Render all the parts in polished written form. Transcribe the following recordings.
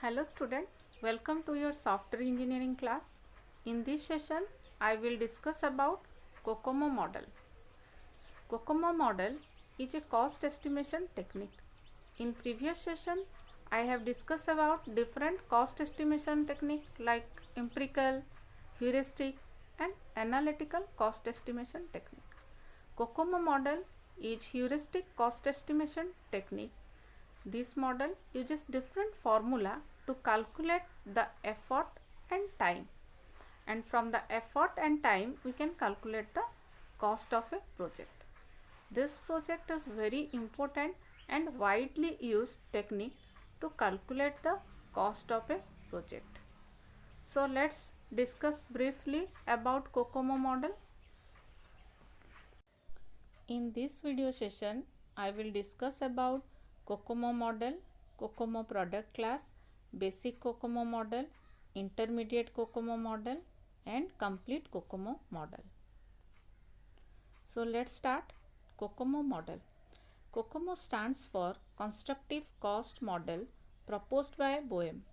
Hello student, welcome to your software engineering class. In this session, I will discuss about COCOMO model. COCOMO model is a cost estimation technique. In previous session, I have discussed about different cost estimation technique like empirical, heuristic and analytical cost estimation technique. COCOMO model is heuristic cost estimation technique. This model uses different formula to calculate the effort and time, and from the effort and time we can calculate the cost of a project. This project is very important and widely used technique to calculate the cost of a project. So let's discuss briefly about COCOMO model. In this video session, I will discuss about COCOMO model, COCOMO product class, basic COCOMO model, intermediate COCOMO model and complete COCOMO model. So let's start COCOMO model. COCOMO stands for Constructive Cost Model proposed by Boehm.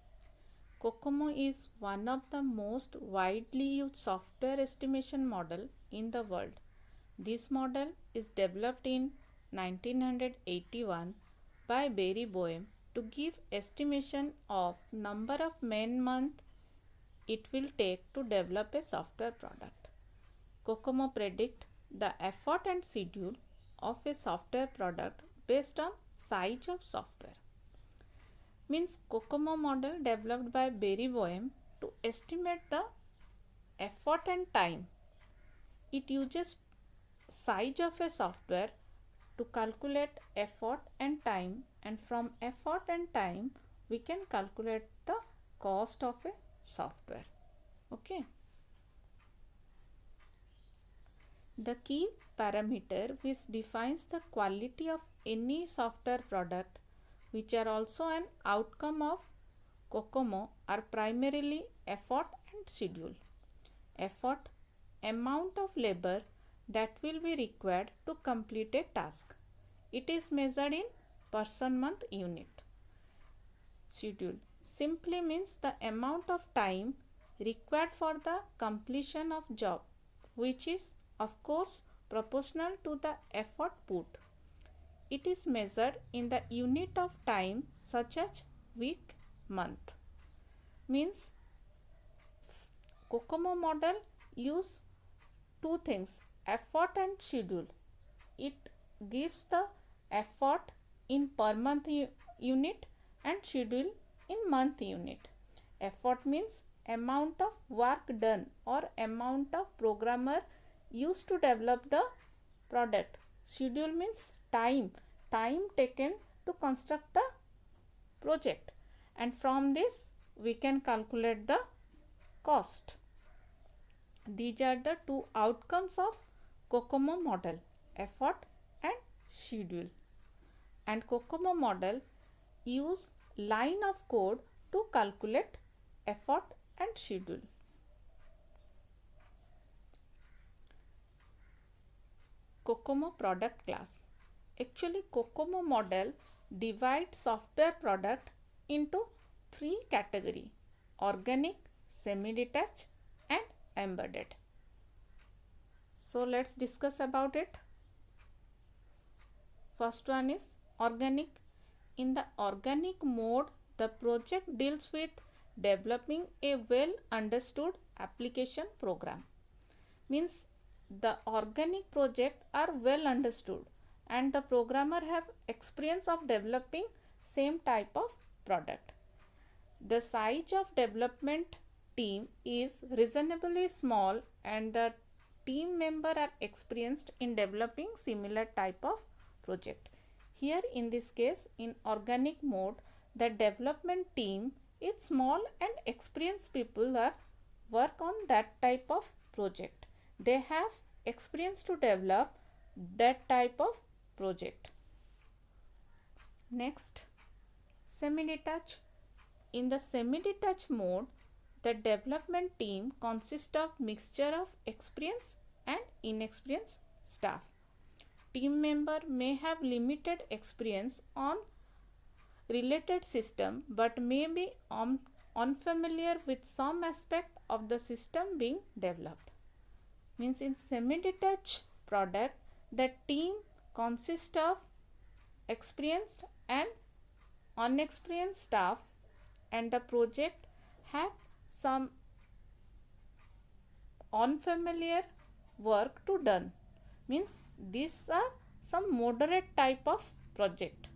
COCOMO is one of the most widely used software estimation model in the world. This model is developed in 1981 by Barry Boehm to give estimation of number of man-month it will take to develop a software product. COCOMO predict the effort and schedule of a software product based on size of software. Means COCOMO model developed by Barry Boehm to estimate the effort and time. It uses size of a software to calculate effort and time, and from effort and time we can calculate the cost of a software. Okay. The key parameter which defines the quality of any software product, which are also an outcome of COCOMO, are primarily effort and schedule. Effort, amount of labor that will be required to complete a task. It is measured in person-month unit. Schedule simply means the amount of time required for the completion of job, which is of course proportional to the effort put. It is measured in the unit of time such as week, month. Means COCOMO model use two things, effort and schedule. It gives the effort in per month unit and schedule in month unit. Effort means amount of work done or amount of programmer used to develop the product. Schedule means time taken to construct the project, and from this we can calculate the cost. These are the two outcomes of COCOMO model, effort and schedule. And COCOMO model use line of code to calculate effort and schedule. COCOMO product class. Actually, COCOMO model divides software product into three categories: organic, semi-detached and embedded. So let's discuss about it. First one is organic. In the organic mode, the project deals with developing a well understood application program. Means the organic project are well understood and the programmer have experience of developing same type of product. The size of development team is reasonably small and the team member are experienced in developing similar type of project. Here in this case, in organic mode, the development team is small and experienced people are work on that type of project. They have experience to develop that type of project. Next, semi-detached. In the semi-detached mode, the development team consists of mixture of experienced and inexperienced staff. Team member may have limited experience on related system but may be unfamiliar with some aspect of the system being developed. Means in semi-detached product, the team consists of experienced and unexperienced staff, and the project had some unfamiliar work to done. Means these are some moderate type of project.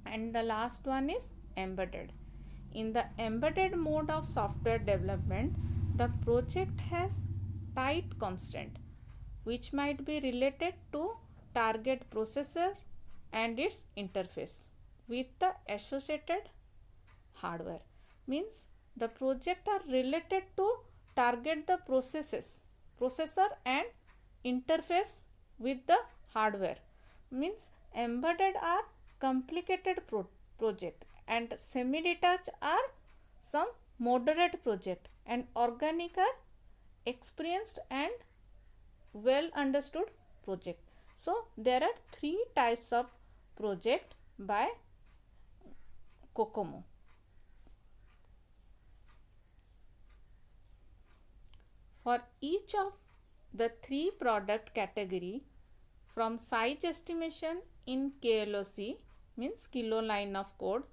And the last one is embedded. In the embedded mode of software development, the project has tight constraint which might be related to target processor and its interface with the associated hardware. Means the project are related to target the processor and interface with the hardware. Means embedded are complicated project and semi-detached are some moderate project, and organic are experienced and well understood project. So there are three types of project by COCOMO. For each of the three product category, from size estimation in KLOC, means kilo line of code,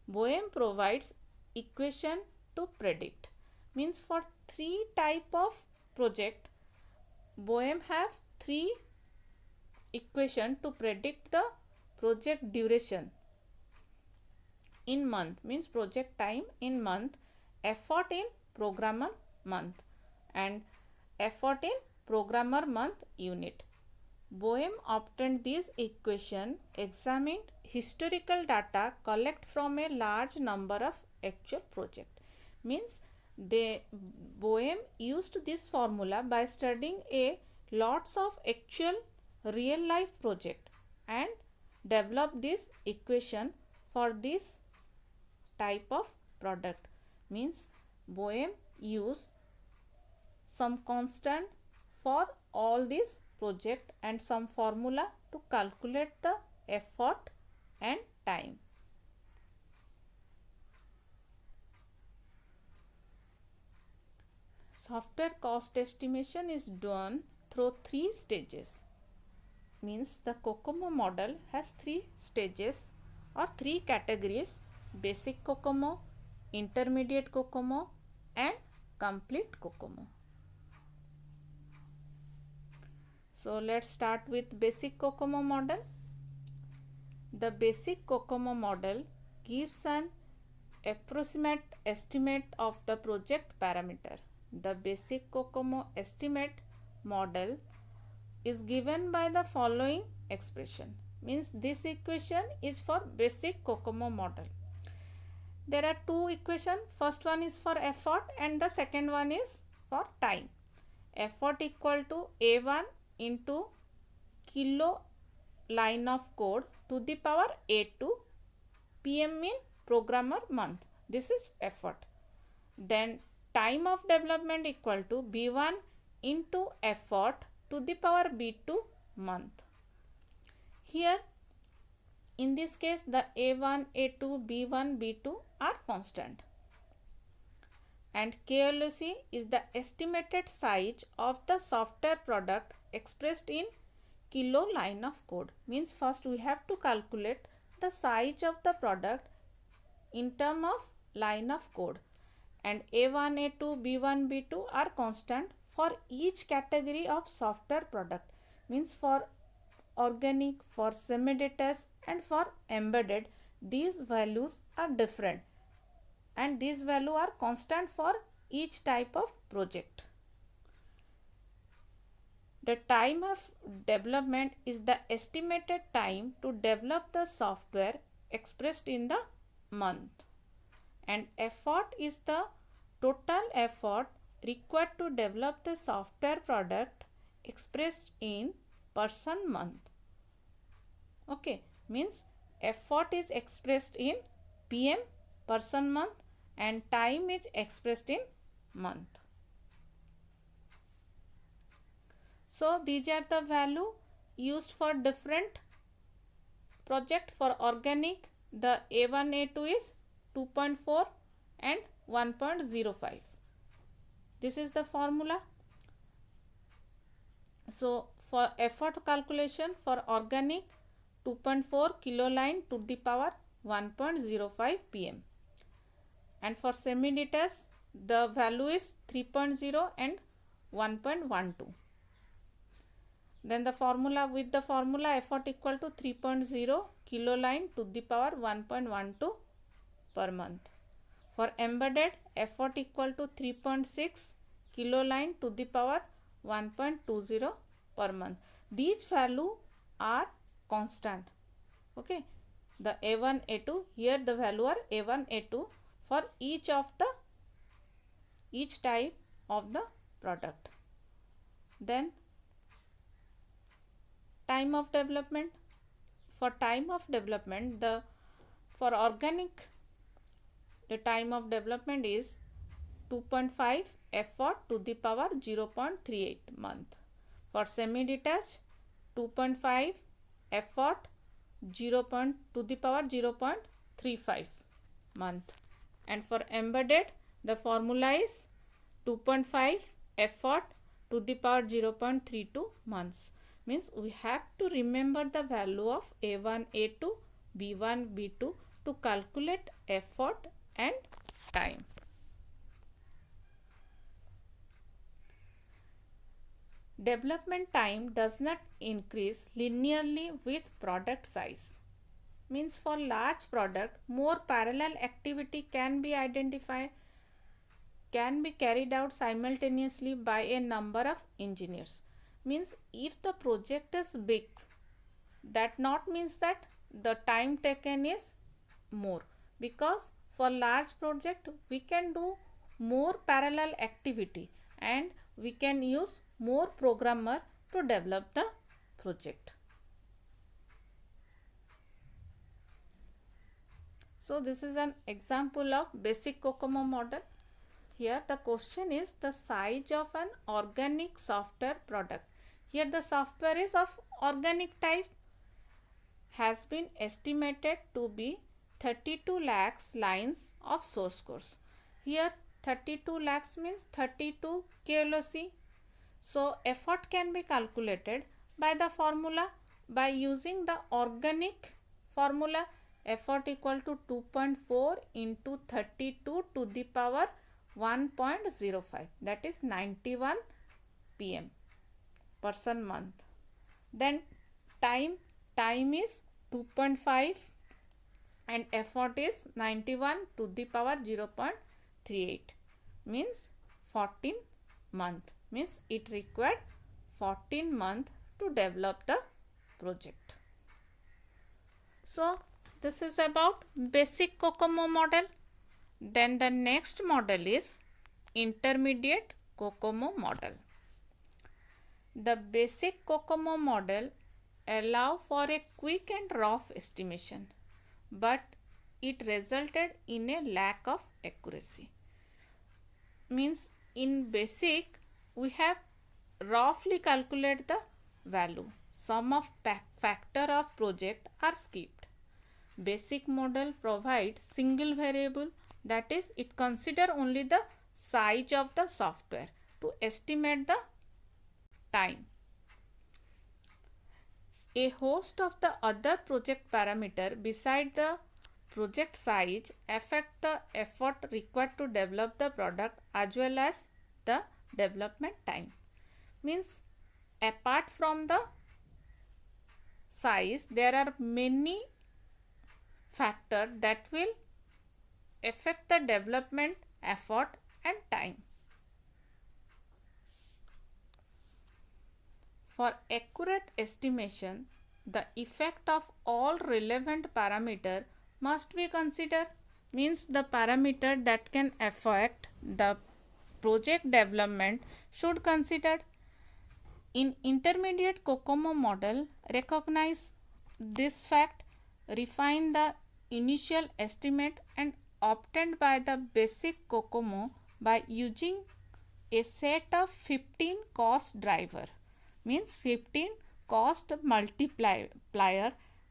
BOEM provides equation to predict. Means for three type of project, BOEM have three equation to predict the project duration in month, means project time in month, effort in programmer month, and effort in programmer month unit. BOEM obtained this equation, examined historical data collect from a large number of actual project. Means the BOEM used this formula by studying a lots of actual real life project and developed this equation for this type of product. Means BOEM use some constant for all these project and some formula to calculate the effort and time. Software cost estimation is done through three stages. Means the COCOMO model has three stages or three categories: basic COCOMO, intermediate COCOMO, and complete COCOMO. So let's start with basic COCOMO model. The basic COCOMO model gives an approximate estimate of the project parameter. The basic COCOMO estimate model is given by the following expression. Means this equation is for basic COCOMO model. There are two equations. First one is for effort and the second one is for time. Effort equal to A1 into kilo line of code to the power A2, PM in programmer month. This is effort. Then time of development equal to B1 into effort to the power B2 month. Here in this case the A1, A2, B1, B2 are constant, and KLOC is the estimated size of the software product expressed in kilo line of code. Means first we have to calculate the size of the product in term of line of code, and A1, A2, B1, B2 are constant for each category of software product. Means for organic, for semi-detached and for embedded, these values are different and these values are constant for each type of project. The time of development is the estimated time to develop the software expressed in the month, and effort is the total effort required to develop the software product expressed in person month. Okay, means effort is expressed in PM person month and time is expressed in month. So these are the value used for different project. For organic the A1 A2 is 2.4 and 1.05. This is the formula. So for effort calculation for organic, 2.4 kiloline to the power 1.05 pm, and for semi detached the value is 3.0 and 1.12. Then the formula, with the formula, effort equal to 3.0 kiloline to the power 1.12 per month. For embedded, effort equal to 3.6 kiloline to the power 1.20 per month. These values are constant. Okay, the A1 A2, here the value are A1 A2 for each type of the product. Then time of development. For time of development, for organic the time of development is 2.5 effort to the power 0.38 month. For semi detached, 2.5 effort 0. to the power 0.35 month. And for embedded, the formula is 2.5 effort to the power 0.32 months. Means we have to remember the value of A1, A2, B1, B2 to calculate effort and time. Development time does not increase linearly with product size. Means for large product, more parallel activity can be carried out simultaneously by a number of engineers. Means if the project is big, that not means that the time taken is more, because for large project we can do more parallel activity and we can use more programmer to develop the project. So this is an example of basic COCOMO model. Here the question is the size of an organic software product. Here the software is of organic type, has been estimated to be 32 lakhs lines of source codes. Here 32 lakhs means 32 KLOC. So effort can be calculated by the formula, by using the organic formula. Effort equal to 2.4 into 32 to the power 1.05, that is 91 pm person month. Then time is 2.5 and effort is 91 to the power 0.38, means 14 month. Means it required 14 months to develop the project. So this is about basic COCOMO model. Then the next model is intermediate COCOMO model. The basic COCOMO model allow for a quick and rough estimation, but it resulted in a lack of accuracy. Means in basic we have roughly calculate the value. Some of factor of project are skipped. Basic model provides single variable, that is it consider only the size of the software to estimate the time. A host of the other project parameter beside the project size affect the effort required to develop the product as well as the development time. Means apart from the size, there are many factors that will affect the development effort and time. For accurate estimation, the effect of all relevant parameter must be considered. Means the parameter that can affect the project development should consider. In intermediate COCOMO model, recognize this fact, refine the initial estimate and obtained by the basic COCOMO by using a set of 15 cost driver. Means 15 cost multiplier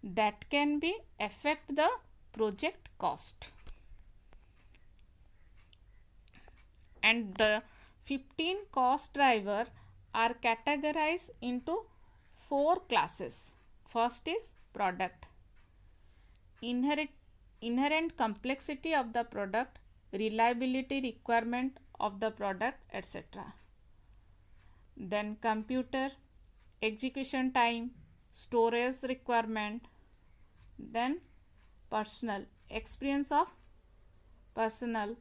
that can be affect the project cost. And the 15 cost driver are categorized into 4 classes. First is product, inherent complexity of the product, reliability requirement of the product, etc. Then computer, execution time, storage requirement. Then personal, experience of personnel.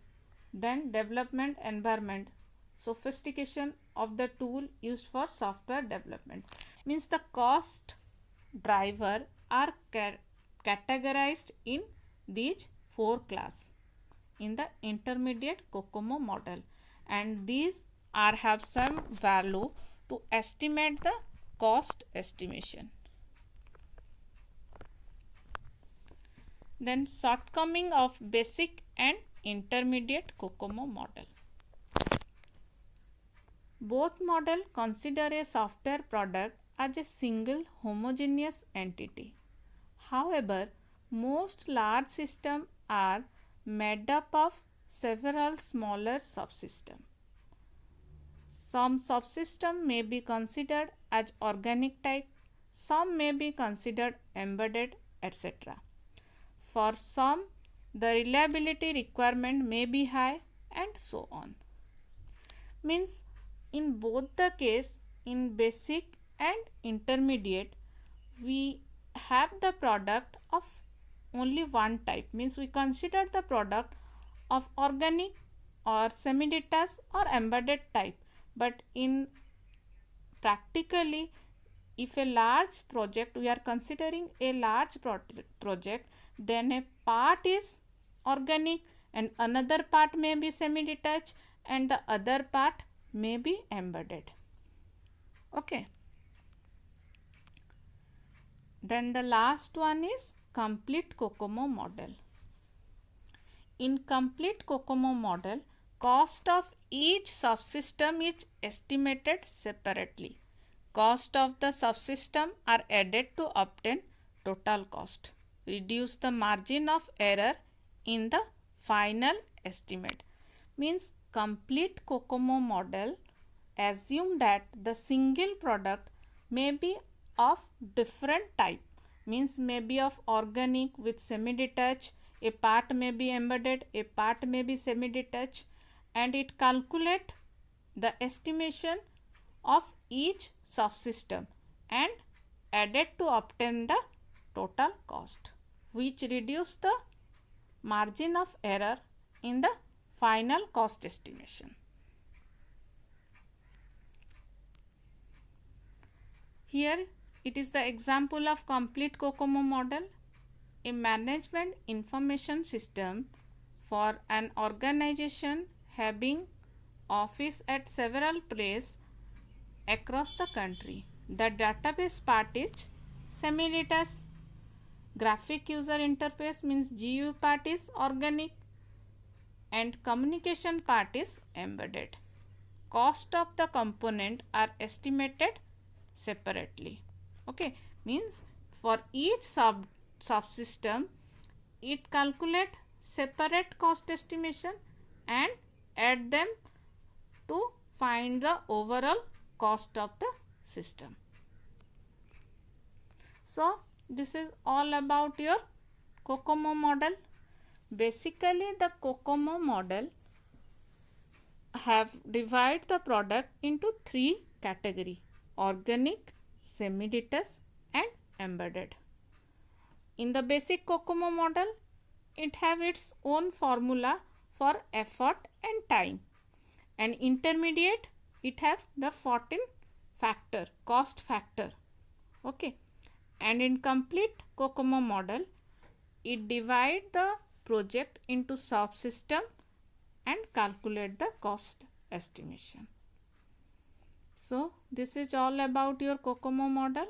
Then development environment, sophistication of the tool used for software development. Means the cost driver are categorized in these 4 classes in the intermediate COCOMO model, and these are have some value to estimate the cost estimation. Then shortcoming of basic and intermediate COCOMO model. Both model consider a software product as a single homogeneous entity. However, most large systems are made up of several smaller subsystems. Some subsystems may be considered as organic type, some may be considered embedded, etc. For some, the reliability requirement may be high, and so on. Means in both the case, in basic and intermediate, we have the product of only one type. Means we consider the product of organic or semi-detached or embedded type. But in practically, if a large project, we are considering a large project, then a part is organic and another part may be semi-detached and the other part may be embedded. Okay. Then the last one is complete COCOMO model. In complete COCOMO model, cost of each subsystem is estimated separately. Cost of the subsystem are added to obtain total cost. Reduce the margin of error in the final estimate. Means complete COCOMO model assume that the single product may be of different type. Means may be of organic with semi-detached, a part may be embedded, a part may be semi-detached, and it calculate the estimation of each subsystem and added to obtain the total cost, which reduce the margin of error in the final cost estimation. Here it is the example of complete COCOMO model, a management information system for an organization having office at several places across the country. The database part is semi-detached. Graphic user interface means GUI part is organic and communication part is embedded. Cost of the component are estimated separately. Okay, means for each subsystem it calculate separate cost estimation and add them to find the overall cost of the system. So this is all about your COCOMO model. Basically the COCOMO model have divided the product into 3 categories: organic, semi-detached and embedded. In the basic COCOMO model, it have its own formula for effort and time, and intermediate it have the 14 factor, cost factor. Okay, and in complete COCOMO model, it divide the project into subsystem and calculate the cost estimation. So this is all about your COCOMO model.